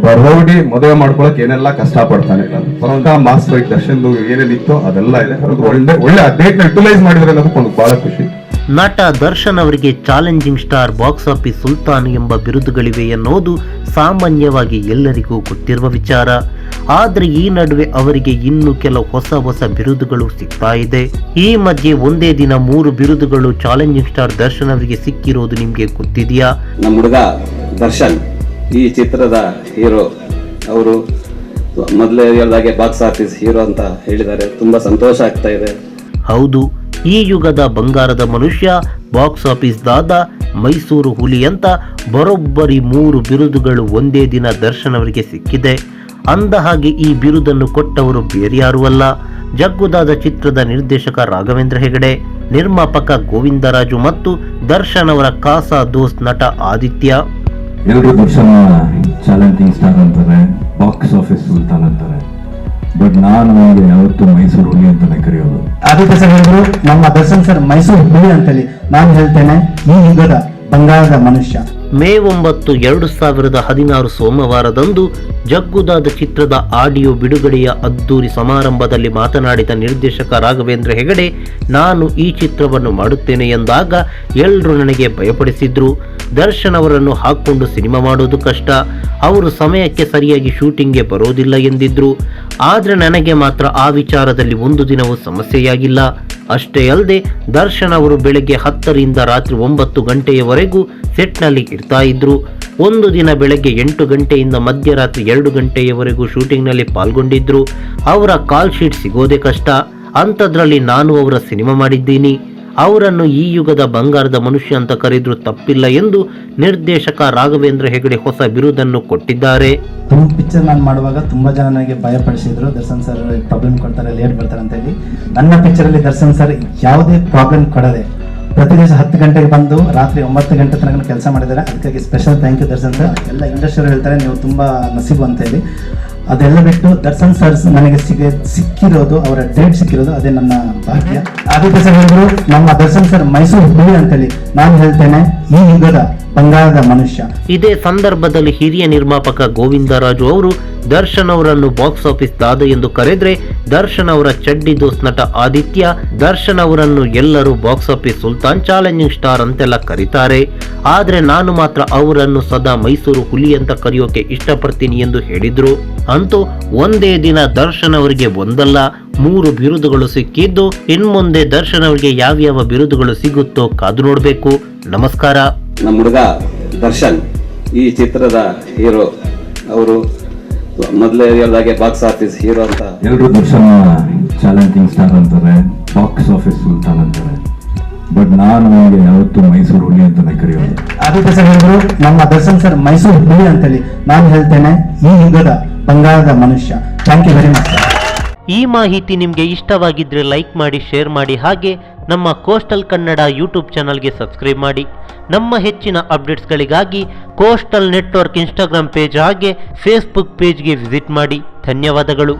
ಒಬ್ಬ ರೌಡಿ ಮದುವೆ ಮಾಡ್ಕೊಳಕ್ ಏನೆಲ್ಲ ಕಷ್ಟ ಪಡ್ತಾನೆ, ಪಕ್ಕ ಮಾಸ್ ಫೈಟ್ ದರ್ಶನ್ ಏನೇನಿತ್ತು ಅದೆಲ್ಲ ಇದೆ. ಒಳ್ಳೆ ಡೇಟ್ ನ ಯುಟಿಲೈಸ್ ಮಾಡಿದ್ರೆ ಅನ್ನೋದಕ್ಕೆ ಬಹಳ ಖುಷಿ. ನಟ ದರ್ಶನ್ ಅವರಿಗೆ challenging star, box office Sultan ಎಂಬ ಬಿರುದುಗಳಿವೆ ಎನ್ನುವುದು ಸಾಮಾನ್ಯವಾಗಿ ಎಲ್ಲರಿಗೂ ಗೊತ್ತಿರುವ ವಿಚಾರ. ಆದರೆ ಈ ನಡುವೆ ಅವರಿಗೆ ಇನ್ನು ಕೆಲವು ಹೊಸ ಬಿರುದುಗಳು ಸಿಗ್ತಾ ಇದೆ. ಈ ಮಧ್ಯೆ ಒಂದೇ ದಿನ 3 ಬಿರುದುಗಳು ಚಾಲೆಂಜಿಂಗ್ ಸ್ಟಾರ್ ದರ್ಶನ್ ಅವರಿಗೆ ಸಿಕ್ಕಿರೋದು ನಿಮ್ಗೆ ಗೊತ್ತಿದೆಯಾ? ನಮ್ಮ ಹುಡುಗ ದರ್ಶನ್ ಈ ಚಿತ್ರದ ಹೀರೋ. ಅವರು ಮೊದಲೇ ಹೇಳಿದಾಗೆ ಬಾಕ್ಸ್ ಆಫೀಸ್ ಹೀರೋ ಅಂತ ಹೇಳಿದ್ದಾರೆ. ತುಂಬಾ ಸಂತೋಷ ಆಗ್ತಾ ಇದೆ. ಹೌದು, ಈ ಯುಗದ ಬಂಗಾರದ ಮನುಷ್ಯ, ಬಾಕ್ಸ್ ಆಫೀಸ್ ದಾದ, ಮೈಸೂರು ಹುಲಿ ಅಂತ ಬರೋಬ್ಬರಿ 3 ಬಿರುದುಗಳು ಒಂದೇ ದಿನ ದರ್ಶನ್ ಅವರಿಗೆ ಸಿಕ್ಕಿದೆ. ಅಂದ ಹಾಗೆ ಈ ಬಿರುದನ್ನು ಕೊಟ್ಟವರು ಬೇರ್ಯಾರೂ ಅಲ್ಲ, ಜಗ್ಗುದಾದ ಚಿತ್ರದ ನಿರ್ದೇಶಕ ರಾಘವೇಂದ್ರ ಹೆಗಡೆ, ನಿರ್ಮಾಪಕ ಗೋವಿಂದರಾಜು ಮತ್ತು ದರ್ಶನ್ ಅವರ ಖಾಸಾ ದೋಸ್ತ್ ನಟ ಆದಿತ್ಯ. ಎಲ್ಲರೂ ದರ್ಶನ್ ಚಾಲೆಂಜಿಂಗ್ ಸ್ಟಾರ್ ಅಂತಾರೆ, ಬಾಕ್ಸ್ ಆಫೀಸ್ ಸುಲ್ತಾನ್ ಅಂತಾರೆ. ಬಟ್ ನಾನು ನನಗೆ ಯಾವತ್ತು ಮೈಸೂರು ಹುಲಿ ಅಂತಾನೆ ಕರೆಯೋದು. ಆದಿತ್ಯ ಸರ್ ಹೇಳಿದ್ರು ನಮ್ಮ ದರ್ಶನ್ ಸರ್ ಮೈಸೂರು ಹುಲಿ ಅಂತೇಳಿ. ನಾನು ಹೇಳ್ತೇನೆ ಈ ಯುಗದ ಬಂಗಾರದ ಮನುಷ್ಯ. ಮೇ 9, 2016 ಸೋಮವಾರದಂದು ಜಗ್ಗುದಾದ ಚಿತ್ರದ ಆಡಿಯೋ ಬಿಡುಗಡೆಯ ಅದ್ದೂರಿ ಸಮಾರಂಭದಲ್ಲಿ ಮಾತನಾಡಿದ ನಿರ್ದೇಶಕ ರಾಘವೇಂದ್ರ ಹೆಗಡೆ, ನಾನು ಈ ಚಿತ್ರವನ್ನು ಮಾಡುತ್ತೇನೆ ಎಂದಾಗ ಎಲ್ಲರೂ ನನಗೆ ಭಯಪಡಿಸಿದ್ರು. ದರ್ಶನ್ ಅವರನ್ನು ಹಾಕೊಂಡು ಸಿನಿಮಾ ಮಾಡೋದು ಕಷ್ಟ, ಅವರು ಸಮಯಕ್ಕೆ ಸರಿಯಾಗಿ ಶೂಟಿಂಗ್ಗೆ ಬರೋದಿಲ್ಲ ಎಂದಿದ್ರು. ಆದರೆ ನನಗೆ ಮಾತ್ರ ಆ ವಿಚಾರದಲ್ಲಿ ಒಂದು ದಿನವೂ ಸಮಸ್ಯೆಯಾಗಿಲ್ಲ. ಅಷ್ಟೇ ಅಲ್ಲದೆ ದರ್ಶನ್ ಅವರು ಬೆಳಗ್ಗೆ 10ರಿಂದ ರಾತ್ರಿ 9 ಗಂಟೆಯವರೆಗೂ ಸೆಟ್ನಲ್ಲಿ ಇರ್ತಾ ಇದ್ರು. ಒಂದು ದಿನ ಬೆಳಗ್ಗೆ 8 ಗಂಟೆಯಿಂದ ಮಧ್ಯರಾತ್ರಿ 2 ಗಂಟೆಯವರೆಗೂ ಶೂಟಿಂಗ್ನಲ್ಲಿ ಪಾಲ್ಗೊಂಡಿದ್ರು. ಅವರ ಕಾಲ್ ಶೀಟ್ ಸಿಗೋದೇ ಕಷ್ಟ. ಅಂಥದ್ರಲ್ಲಿ ನಾನು ಅವರ ಸಿನಿಮಾ ಮಾಡಿದ್ದೀನಿ. ಅವರನ್ನು ಈ ಯುಗದ ಬಂಗಾರದ ಮನುಷ್ಯ ಅಂತ ಕರೆದ್ರು ತಪ್ಪಿಲ್ಲ ಎಂದು ನಿರ್ದೇಶಕ ರಾಘವೇಂದ್ರ ಹೆಗಡೆ ಹೊಸ ಬಿರುದನ್ನು ಕೊಟ್ಟಿದ್ದಾರೆ. ಪಿಕ್ಚರ್ ನಾನು ಮಾಡುವಾಗ ತುಂಬಾ ಜನ ನನಗೆ ಭಯಪಡಿಸಿದ್ರು, ದರ್ಶನ್ ಸರ್ ಪ್ರಾಬ್ಲಮ್ ಕೊಡ್ತಾರೆ, ಲೇಟ್ ಬರ್ತಾರೆ ಅಂತ ಹೇಳಿ. ನನ್ನ ಪಿಕ್ಚರ್ ಅಲ್ಲಿ ದರ್ಶನ್ ಸರ್ ಯಾವುದೇ ಪ್ರಾಬ್ಲಮ್ ಕೊಡದೆ ಪ್ರತಿ ದಿವಸ 10 ಗಂಟೆಗೆ ಬಂದು ರಾತ್ರಿ 9 ಗಂಟೆ ತನಕ ಕೆಲಸ ಮಾಡಿದ್ದಾರೆ. ಅದಕ್ಕಾಗಿ special thank you Darshan sir. ಎಲ್ಲ ಇಂಡಸ್ಟ್ರಿ ಹೇಳ್ತಾರೆ ನೀವು ತುಂಬಾ ನಸೀಬು ಅಂತ ಹೇಳಿ. ಅದೆಲ್ಲ ಬಿಟ್ಟು ದರ್ಶನ್ ಸರ್ ನನಗೆ ಸಿಕ್ಕಿರೋದು, ಅವರ ಡೇಟ್ ಸಿಕ್ಕಿರೋದು, ಅದೇ ನನ್ನ ಭಾಗ್ಯ. ಆದಿತ್ಯ ಸರ್ ಹೇಳಿದ್ರು ನಮ್ಮ ದರ್ಶನ್ ಸರ್ ಮೈಸೂರು ಹುಲಿ ಅಂತೇಳಿ. ನಾನು ಹೇಳ್ತೇನೆ ಈ ಯುಗದ ಬಂಗಾರದ ಮನುಷ್ಯ. ಇದೇ ಸಂದರ್ಭದಲ್ಲಿ ಹಿರಿಯ ನಿರ್ಮಾಪಕ ಗೋವಿಂದರಾಜು ಅವರು ದರ್ಶನ್ ಅವರನ್ನು ಬಾಕ್ಸ್ ಆಫೀಸ್ ದಾದ ಎಂದು ಕರೆದ್ರೆ, ದರ್ಶನ್ ಅವರ ಚಡ್ಡಿ ದೋಸ್ತ್ ನಟ ಆದಿತ್ಯ ದರ್ಶನ್ ಅವರನ್ನು ಎಲ್ಲರೂ box office Sultan, challenging star ಅಂತೆಲ್ಲ ಕರೀತಾರೆ. ಆದ್ರೆ ನಾನು ಮಾತ್ರ ಅವರನ್ನು ಸದಾ ಮೈಸೂರು ಹುಲಿ ಅಂತ ಕರೆಯೋಕೆ ಇಷ್ಟಪಡ್ತೀನಿ ಎಂದು ಹೇಳಿದ್ರು. ಅಂತೂ ಒಂದೇ ದಿನ ದರ್ಶನ್ ಅವರಿಗೆ ಒಂದಲ್ಲ 3 ಬಿರುದುಗಳು ಸಿಕ್ಕಿದ್ದು, ಇನ್ಮುಂದೆ ದರ್ಶನ್ ಅವರಿಗೆ ಯಾವ್ಯಾವ ಬಿರುದುಗಳು ಸಿಗುತ್ತೋ ಕಾದು ನೋಡ್ಬೇಕು. ನಮಸ್ಕಾರ. ನಮ್ಮ ಹುಡುಗ ದರ್ಶನ್ ಈ ಚಿತ್ರದ ಹೀರೋ. ಅವರು ಮೊದಲೇ ಹೇಳಿದಾಗೆ ಬಾಕ್ಸ್ ಆಫೀಸ್ ಹೀರೋ ಅಂತ. ಎಲ್ಲರೂ ದರ್ಶನ್ ಚಾಲೆಂಜಿಂಗ್ ಸ್ಟಾರ್ ಅಂತಾರೆ, ಬಾಕ್ಸ್ ಆಫೀಸ್ ಸುಲ್ತಾನ್ ಅಂತಾರೆ. ಬಟ್ ನಾನು ನನಗೆ ಯಾವತ್ತು ಮೈಸೂರು ಹುಲಿ ಅಂತಾನೆ ಕರೆಯೋದು. ಆದಿತ್ಯ ಸರ್ ಹೇಳಿದ್ರು ನಮ್ಮ ದರ್ಶನ್ ಸರ್ ಮೈಸೂರು ಹುಲಿ ಅಂತೇಳಿ. ನಾನು ಹೇಳ್ತೇನೆ ಈ ಯುಗದ ಬಂಗಾರದ ಮನುಷ್ಯ. Thank you very much. ಈ ಮಾಹಿತಿ ನಿಮಗೆ ಇಷ್ಟವಾಗಿದ್ರೆ ಲೈಕ್ ಮಾಡಿ, ಶೇರ್ ಮಾಡಿ. ಹಾಗೆ ನಮ್ಮ ಕೋಸ್ಟಲ್ ಕನ್ನಡ ಯೂಟ್ಯೂಬ್ ಚಾನಲ್ಗೆ ಸಬ್ಸ್ಕ್ರೈಬ್ ಮಾಡಿ. ನಮ್ಮ ಹೆಚ್ಚಿನ ಅಪ್ಡೇಟ್ಸ್ಗಳಿಗಾಗಿ ಕೋಸ್ಟಲ್ ನೆಟ್ವರ್ಕ್ ಇನ್ಸ್ಟಾಗ್ರಾಮ್ ಪೇಜ್ ಹಾಗೆ ಫೇಸ್ಬುಕ್ ಪೇಜ್ಗೆ ವಿಸಿಟ್ ಮಾಡಿ. ಧನ್ಯವಾದಗಳು.